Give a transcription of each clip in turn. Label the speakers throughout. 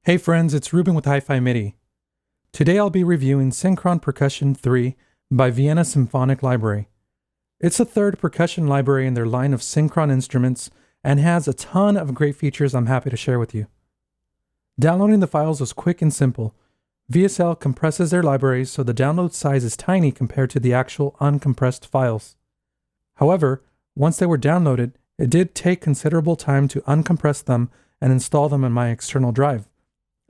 Speaker 1: Hey friends, it's Ruben with Hi-Fi MIDI. Today I'll be reviewing Synchron Percussion 3 by Vienna Symphonic Library. It's the third percussion library in their line of Synchron instruments and has a ton of great features I'm happy to share with you. Downloading the files was quick and simple. VSL compresses their libraries so the download size is tiny compared to the actual uncompressed files. However, once they were downloaded, it did take considerable time to uncompress them and install them on my external drive.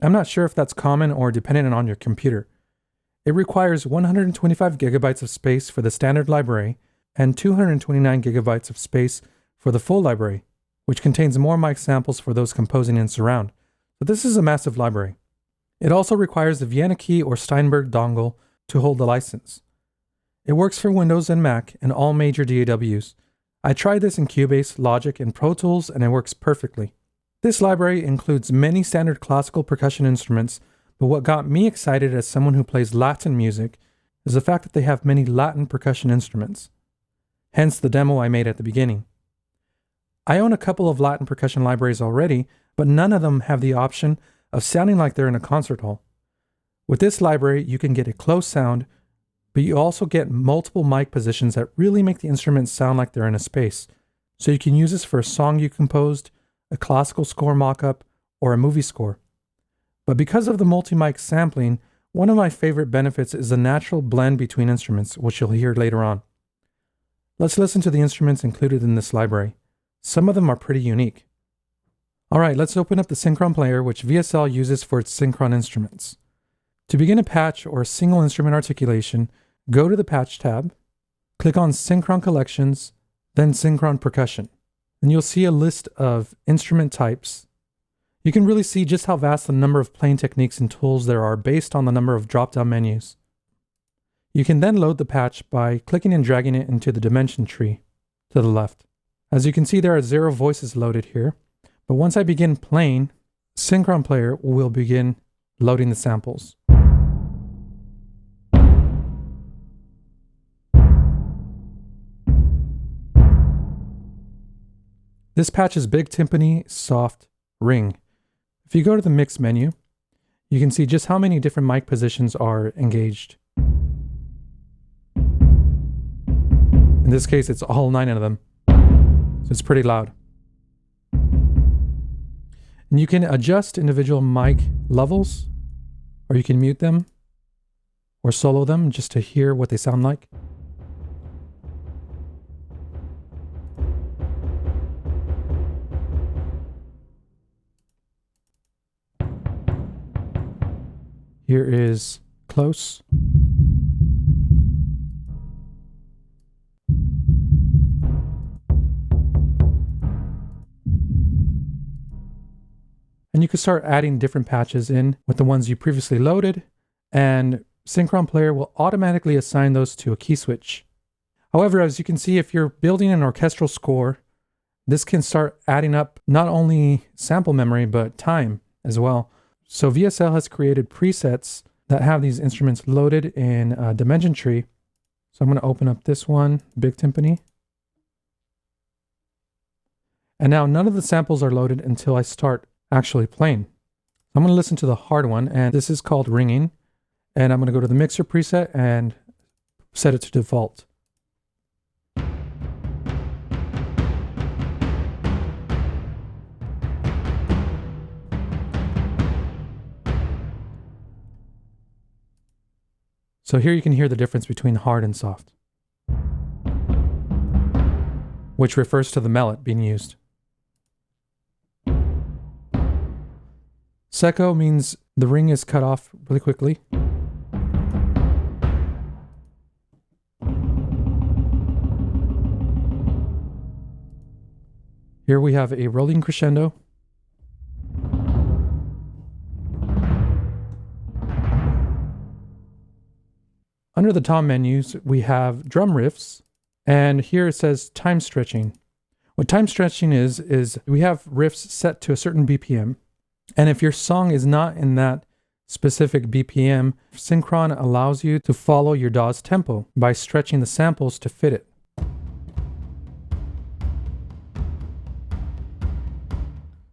Speaker 1: I'm not sure if that's common or dependent on your computer. It requires 125 gigabytes of space for the standard library and 229 gigabytes of space for the full library, which contains more mic samples for those composing in surround. So this is a massive library. It also requires the Vienna key or Steinberg dongle to hold the license. It works for Windows and Mac and all major DAWs. I tried this in Cubase, Logic, and Pro Tools, and it works perfectly. This library includes many standard classical percussion instruments, but what got me excited as someone who plays Latin music is the fact that they have many Latin percussion instruments. Hence the demo I made at the beginning. I own a couple of Latin percussion libraries already, but none of them have the option of sounding like they're in a concert hall. With this library, you can get a close sound, but you also get multiple mic positions that really make the instruments sound like they're in a space. So you can use this for a song you composed, a classical score mockup, or a movie score. But because of the multi-mic sampling, one of my favorite benefits is the natural blend between instruments, which you'll hear later on. Let's listen to the instruments included in this library. Some of them are pretty unique. Alright, let's open up the Synchron player, which VSL uses for its Synchron instruments. To begin a patch or a single instrument articulation, go to the Patch tab, click on Synchron Collections, then Synchron Percussion. And you'll see a list of instrument types. You can really see just how vast the number of playing techniques and tools there are based on the number of drop-down menus. You can then load the patch by clicking and dragging it into the dimension tree to the left. As you can see, there are 0 voices loaded here, but once I begin playing, Synchron Player will begin loading the samples. This patch is big timpani, soft, ring. If you go to the mix menu, you can see just how many different mic positions are engaged. In this case, it's all 9 of them, so it's pretty loud. And you can adjust individual mic levels, or you can mute them, or solo them just to hear what they sound like. Here is close. And you can start adding different patches in with the ones you previously loaded, and Synchron Player will automatically assign those to a key switch. However, as you can see, if you're building an orchestral score, this can start adding up not only sample memory, but time as well. So VSL has created presets that have these instruments loaded in a dimension tree. So I'm going to open up this one, big timpani. And now none of the samples are loaded until I start actually playing. I'm going to listen to the hard one, and this is called ringing. And I'm going to go to the mixer preset and set it to default. So here you can hear the difference between hard and soft, which refers to the mallet being used. Secco means the ring is cut off really quickly. Here we have a rolling crescendo. Under the tom menus, we have drum riffs, and here it says time stretching. What time stretching is we have riffs set to a certain BPM, and if your song is not in that specific BPM, Synchron allows you to follow your DAW's tempo by stretching the samples to fit it.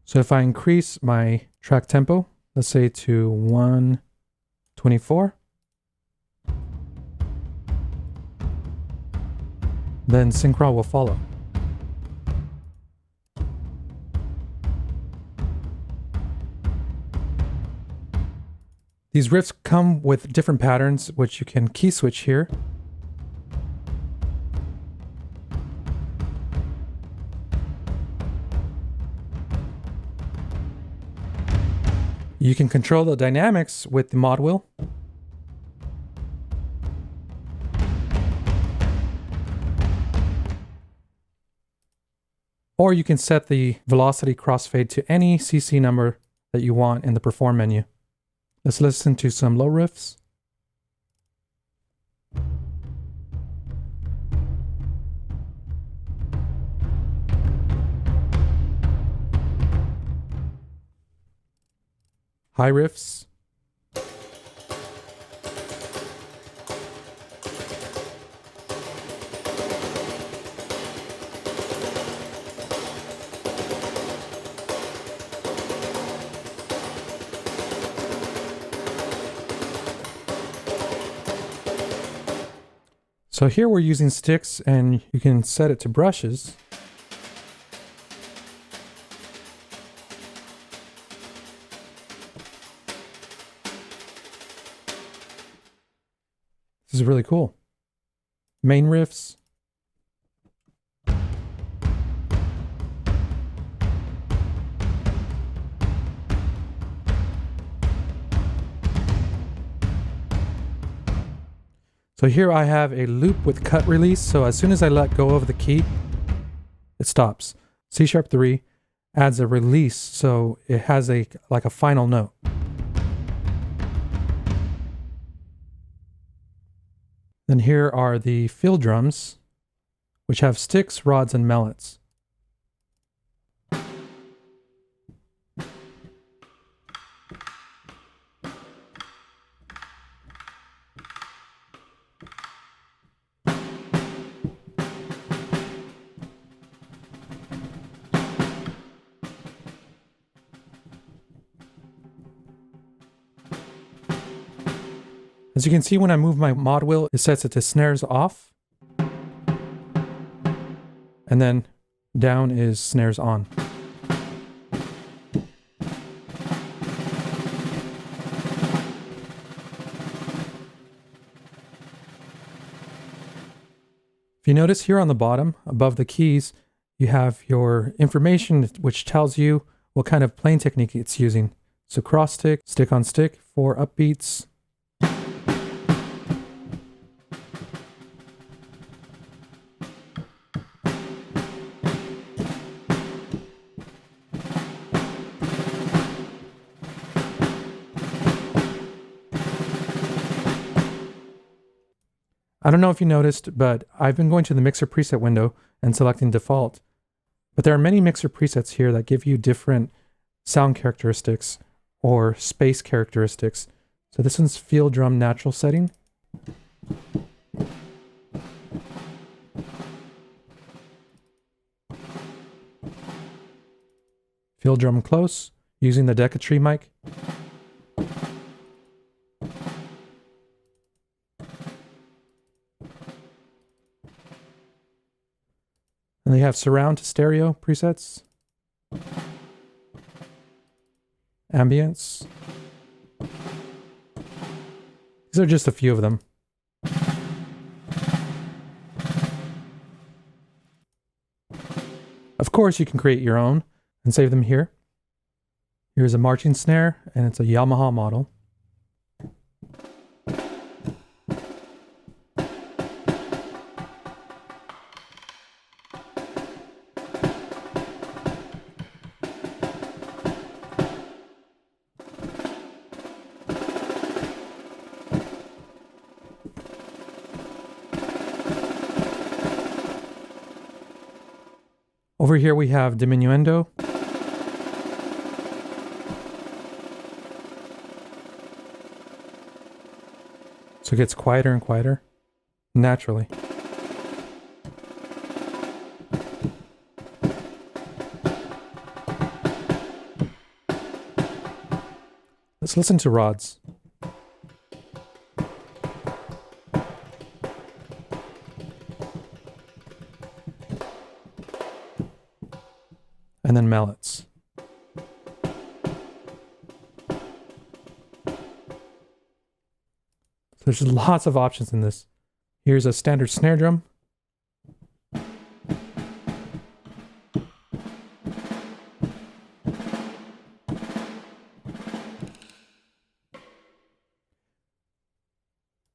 Speaker 1: So if I increase my track tempo, let's say to 124. Then Synchron will follow. These riffs come with different patterns, which you can key switch here. You can control the dynamics with the mod wheel. Or you can set the velocity crossfade to any CC number that you want in the perform menu. Let's listen to some low riffs. High riffs. So here we're using sticks, and you can set it to brushes. This is really cool. Main riffs. So here I have a loop with cut release, so as soon as I let go of the key, it stops. C#3 adds a release, so it has like a final note. Then here are the field drums, which have sticks, rods, and mallets. As you can see, when I move my mod wheel, it sets it to snares off. And then down is snares on. If you notice here on the bottom, above the keys, you have your information which tells you what kind of playing technique it's using. So cross stick, stick on stick for upbeats. I don't know if you noticed, but I've been going to the mixer preset window and selecting default. But there are many mixer presets here that give you different sound characteristics or space characteristics. So this one's field drum natural setting. Field drum close, using the Deca-Tree mic. And they have surround to stereo presets. Ambience. These are just a few of them. Of course, you can create your own and save them here. Here's a marching snare, and it's a Yamaha model. Over here we have diminuendo. So it gets quieter and quieter, naturally. Let's listen to rods. And then mallets. There's lots of options in this. Here's a standard snare drum.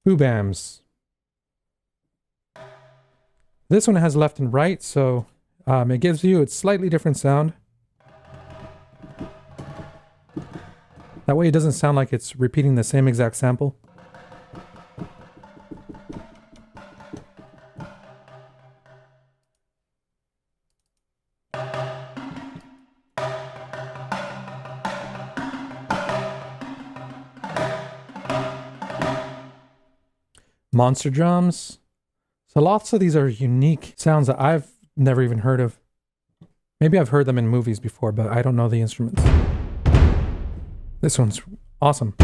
Speaker 1: Boobams. This one has left and right, so it gives you a slightly different sound. That way it doesn't sound like it's repeating the same exact sample. Monster drums. So lots of these are unique sounds that I've never even heard of. Maybe I've heard them in movies before, but I don't know the instruments. This one's awesome.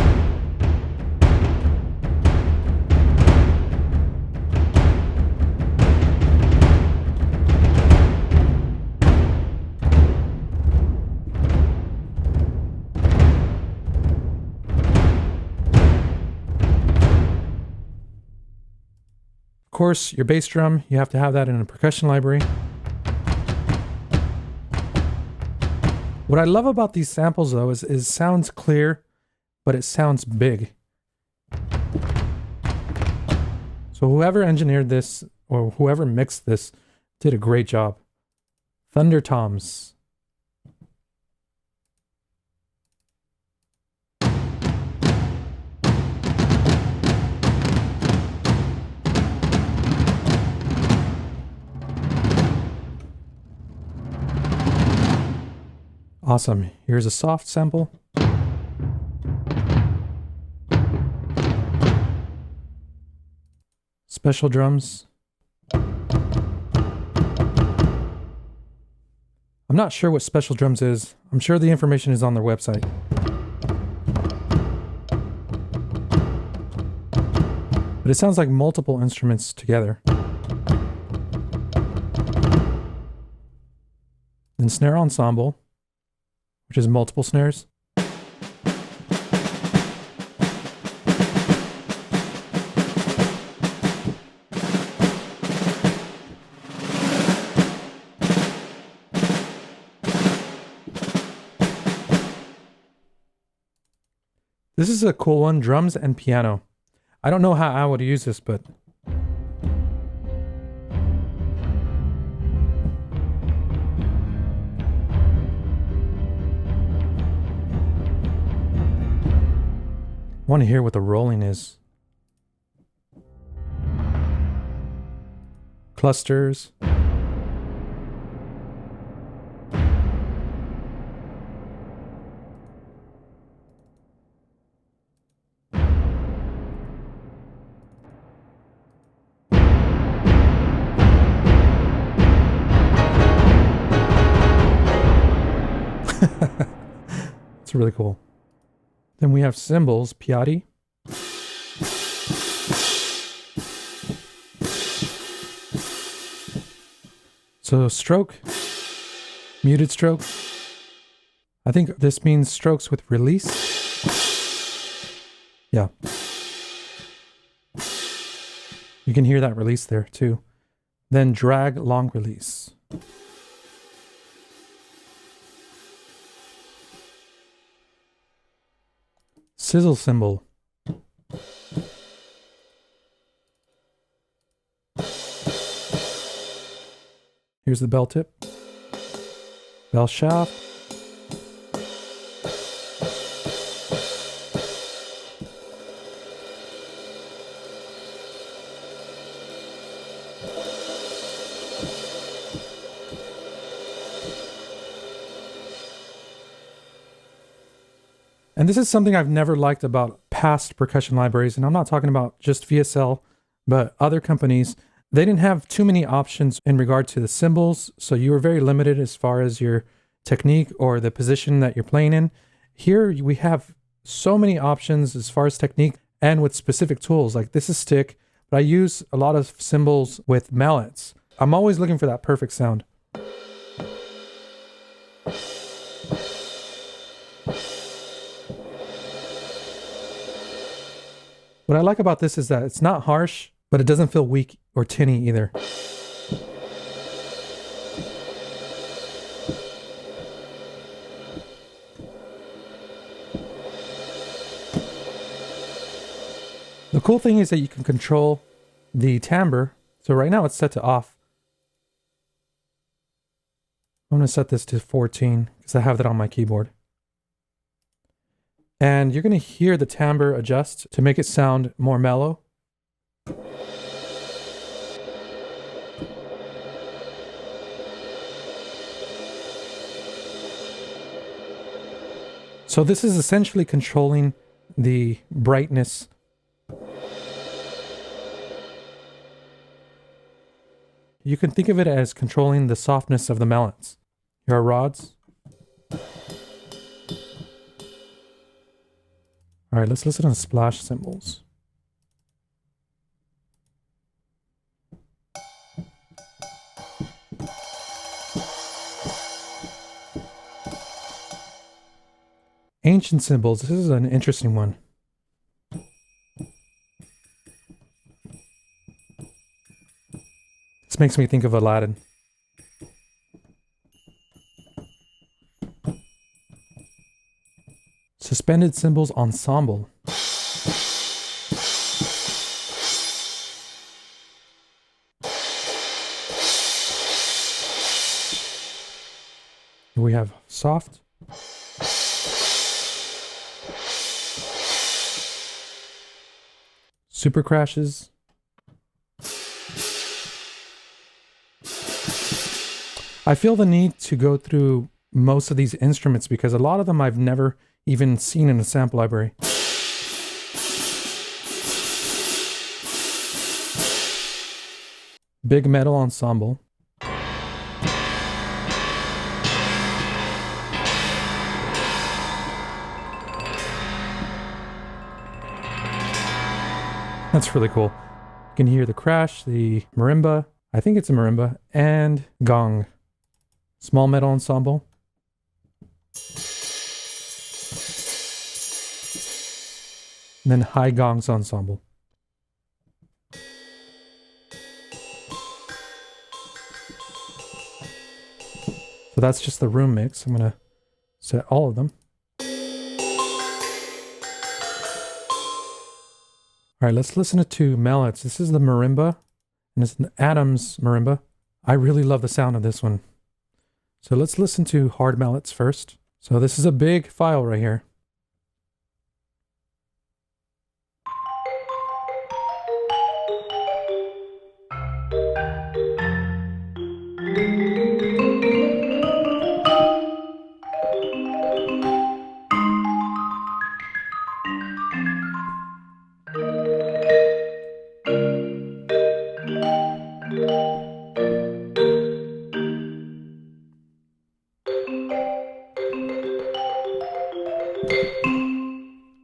Speaker 1: Of course, your bass drum, you have to have that in a percussion library. What I love about these samples though is it sounds clear, but it sounds big. So whoever engineered this or whoever mixed this did a great job. Thunder toms. Awesome. Here's a soft sample. Special drums. I'm not sure what special drums is. I'm sure the information is on their website. But it sounds like multiple instruments together. Then Snare Ensemble, which is multiple snares. This is a cool one, drums and piano. I don't know how I would use this, but I want to hear what the rolling is. Clusters. It's really cool. Then we have cymbals, Piatti. So stroke, muted stroke. I think this means strokes with release. Yeah. You can hear that release there too. Then drag, long release. Sizzle cymbal. Here's the bell tip. Bell shaft. And this is something I've never liked about past percussion libraries, and I'm not talking about just VSL, but other companies. They didn't have too many options in regard to the cymbals, so you were very limited as far as your technique or the position that you're playing in. Here we have so many options as far as technique and with specific tools. Like this is stick, but I use a lot of cymbals with mallets. I'm always looking for that perfect sound. What I like about this is that it's not harsh, but it doesn't feel weak or tinny either. The cool thing is that you can control the timbre. So right now it's set to off. I'm going to set this to 14 because I have that on my keyboard. And you're going to hear the timbre adjust to make it sound more mellow. So this is essentially controlling the brightness. You can think of it as controlling the softness of the mallets. Here are rods. All right, let's listen to splash cymbals. Ancient cymbals. This is an interesting one. This makes me think of Aladdin. Suspended Cymbals Ensemble. Here we have soft. Super crashes. I feel the need to go through most of these instruments because a lot of them I've never even seen in a sample library. Big Metal Ensemble. That's really cool. You can hear the crash, the marimba, I think it's a marimba, and gong. Small Metal Ensemble. And then High Gongs Ensemble. So that's just the room mix. I'm going to set all of them. All right, let's listen to two mallets. This is the marimba, and it's an Adams marimba. I really love the sound of this one. So let's listen to hard mallets first. So this is a big file right here.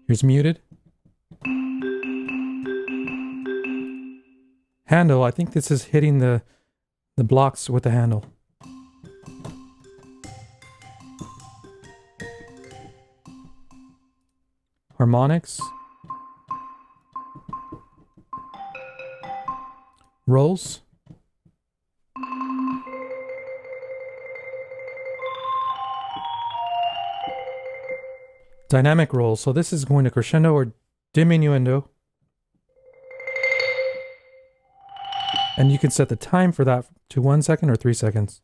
Speaker 1: Here's muted. Handle, I think this is hitting the blocks with the handle. Harmonics. Rolls. Dynamic rolls. So this is going to crescendo or diminuendo. And you can set the time for that to 1 second or 3 seconds.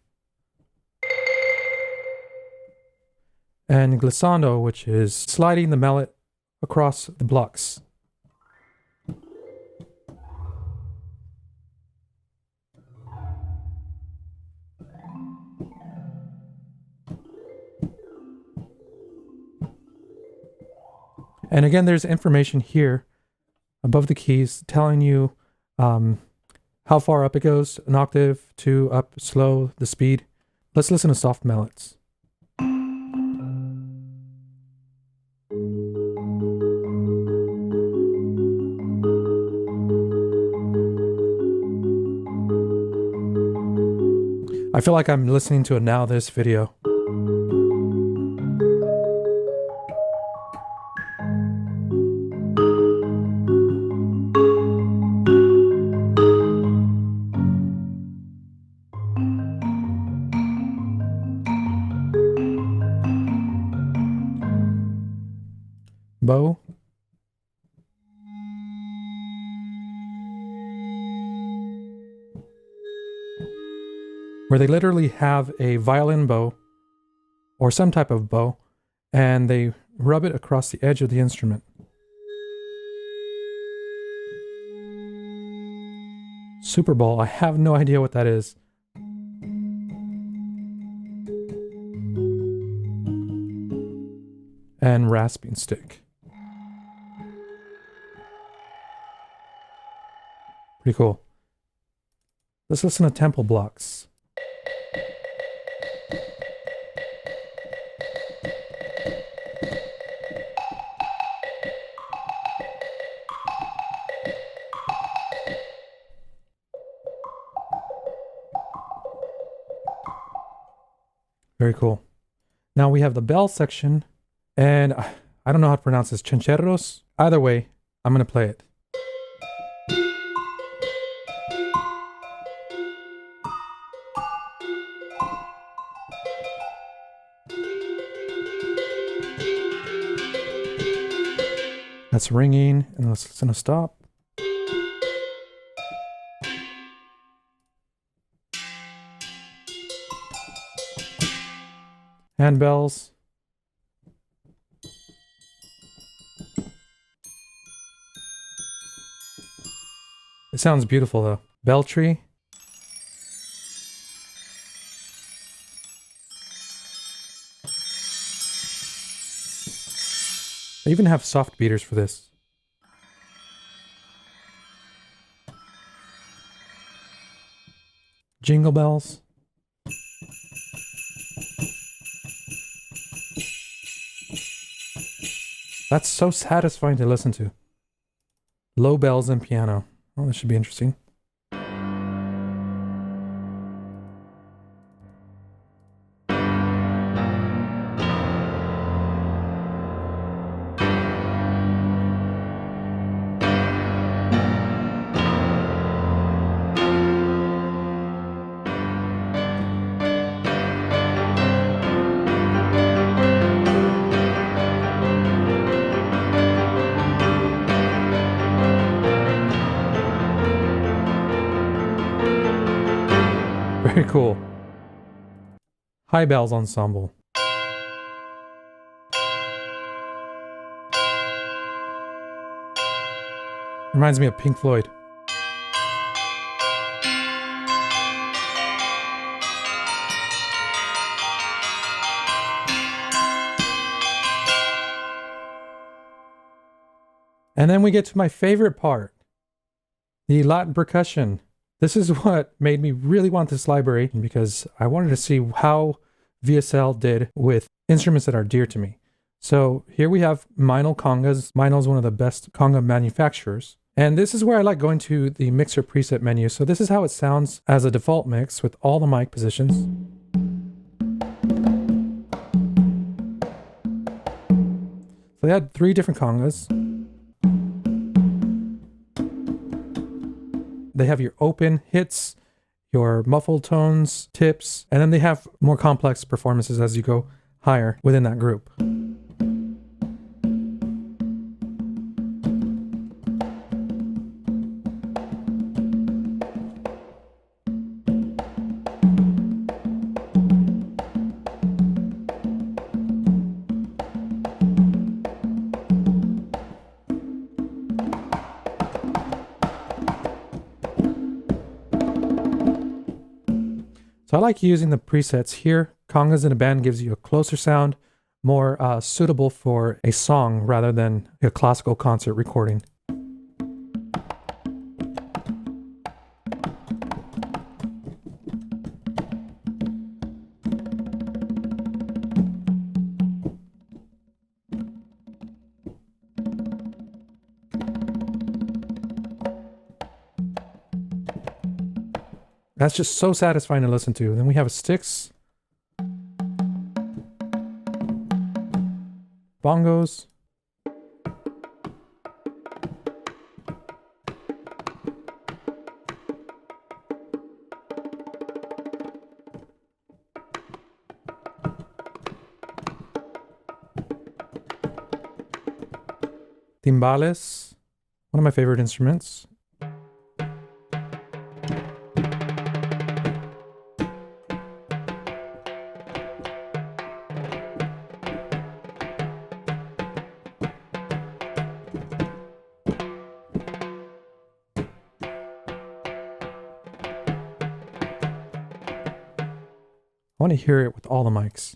Speaker 1: And glissando, which is sliding the mallet across the blocks. And again, there's information here above the keys telling you how far up it goes, an octave, 2, up, slow, the speed. Let's listen to soft mallets. I feel like I'm listening to a Now This video. Bow. Where they literally have a violin bow or some type of bow and they rub it across the edge of the instrument. Super Bowl, I have no idea what that is. And rasping stick. Pretty cool. Let's listen to tempo blocks. Very cool. Now we have the bell section, and I don't know how to pronounce this. Cencerros? Either way, I'm going to play it. That's ringing, and let's listen to stop. Handbells. It sounds beautiful though. Bell tree. They even have soft beaters for this. Jingle Bells. That's so satisfying to listen to. Low bells and piano. Oh, this should be interesting. Very cool. Metal Ensemble. Reminds me of Pink Floyd. And then we get to my favorite part, the Latin percussion. This is what made me really want this library because I wanted to see how VSL did with instruments that are dear to me. So here we have Meinl congas. Meinl is one of the best conga manufacturers. And this is where I like going to the mixer preset menu. So this is how it sounds as a default mix with all the mic positions. So they had 3 different congas. They have your open hits, your muffled tones, tips, and then they have more complex performances as you go higher within that group. So I like using the presets here. Congas in a band gives you a closer sound, more suitable for a song rather than a classical concert recording. That's just so satisfying to listen to. Then we have sticks, bongos, timbales, one of my favorite instruments. I want to hear it with all the mics.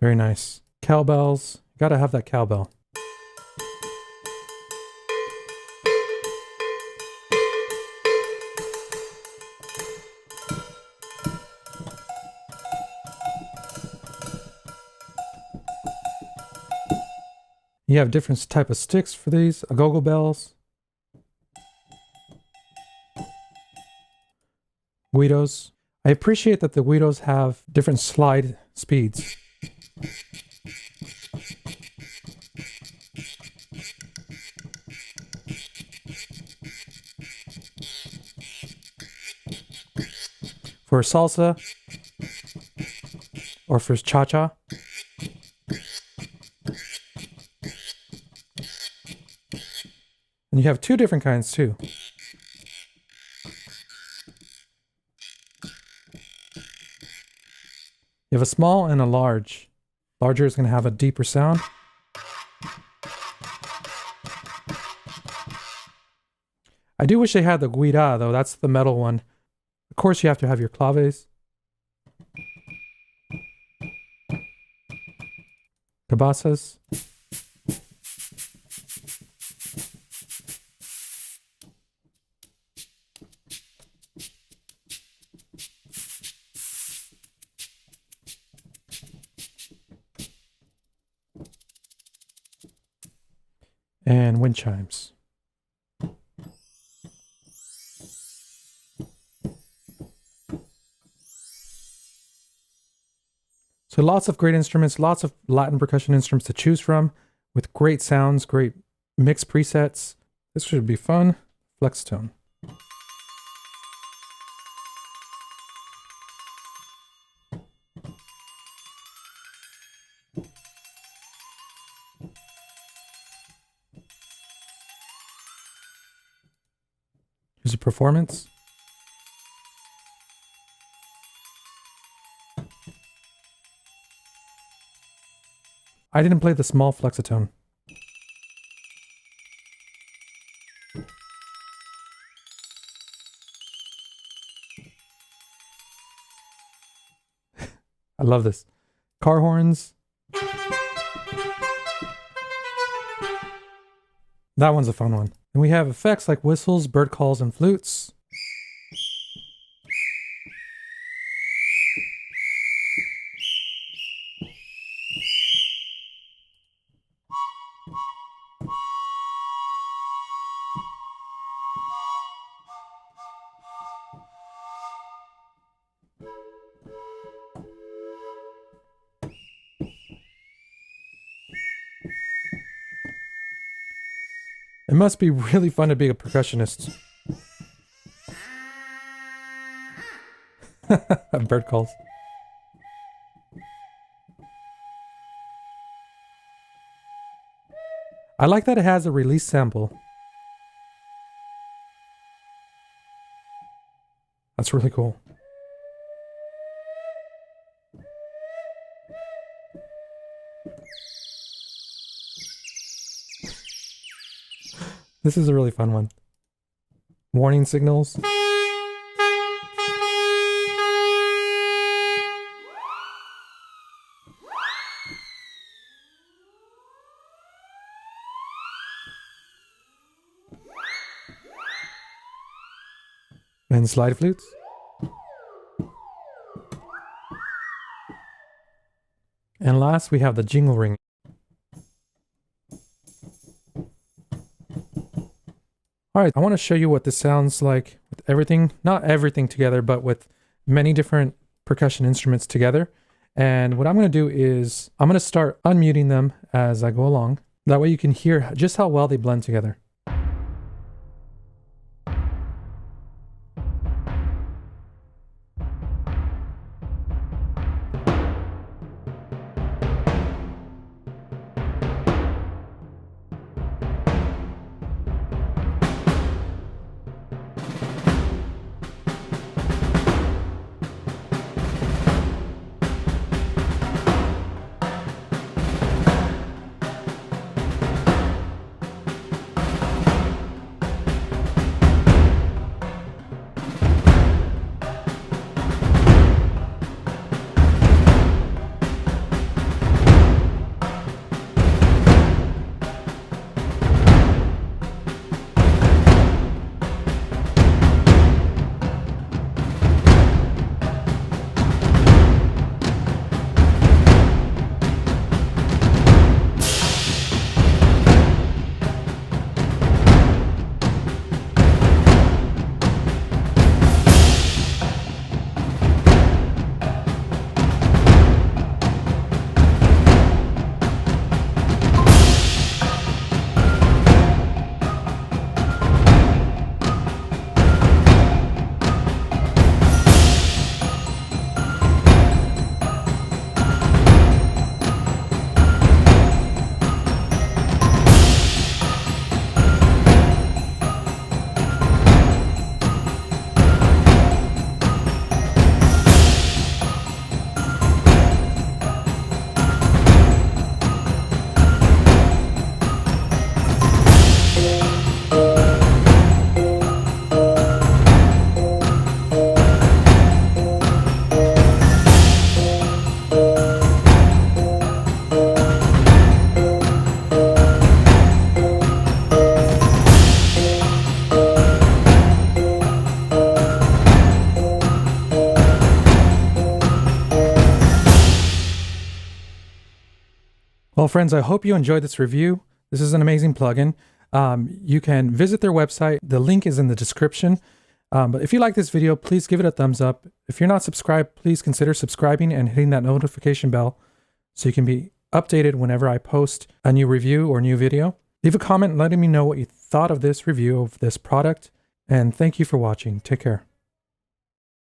Speaker 1: Very nice. Cowbells. Gotta have that cowbell. You have different type of sticks for these. Agogo bells. Guidos. I appreciate that the Guidos have different slide speeds. For salsa or for cha-cha. And you have two different kinds too. You have a small and a large. Larger is going to have a deeper sound. I do wish they had the guida though, that's the metal one. Of course you have to have your claves. Cabasas. And wind chimes. So lots of great instruments, lots of Latin percussion instruments to choose from with great sounds, great mix presets. This should be fun. Flex tone. Here's a performance. I didn't play the small flexitone. I love this. Car horns. That one's a fun one. And we have effects like whistles, bird calls, and flutes. It must be really fun to be a percussionist. Bird calls. I like that it has a release sample. That's really cool. This is a really fun one. Warning signals. And slide flutes. And last, we have the jingle ring. All right, I want to show you what this sounds like with everything, not everything together, but with many different percussion instruments together. And what I'm going to do is I'm going to start unmuting them as I go along. That way you can hear just how well they blend together. Well, friends, I hope you enjoyed this review. This is an amazing plugin. You can visit their website. The link is in the description. But if you like this video, please give it a thumbs up. If you're not subscribed, please consider subscribing and hitting that notification bell so you can be updated whenever I post a new review or new video. Leave a comment letting me know what you thought of this review of this product. And thank you for watching. Take care.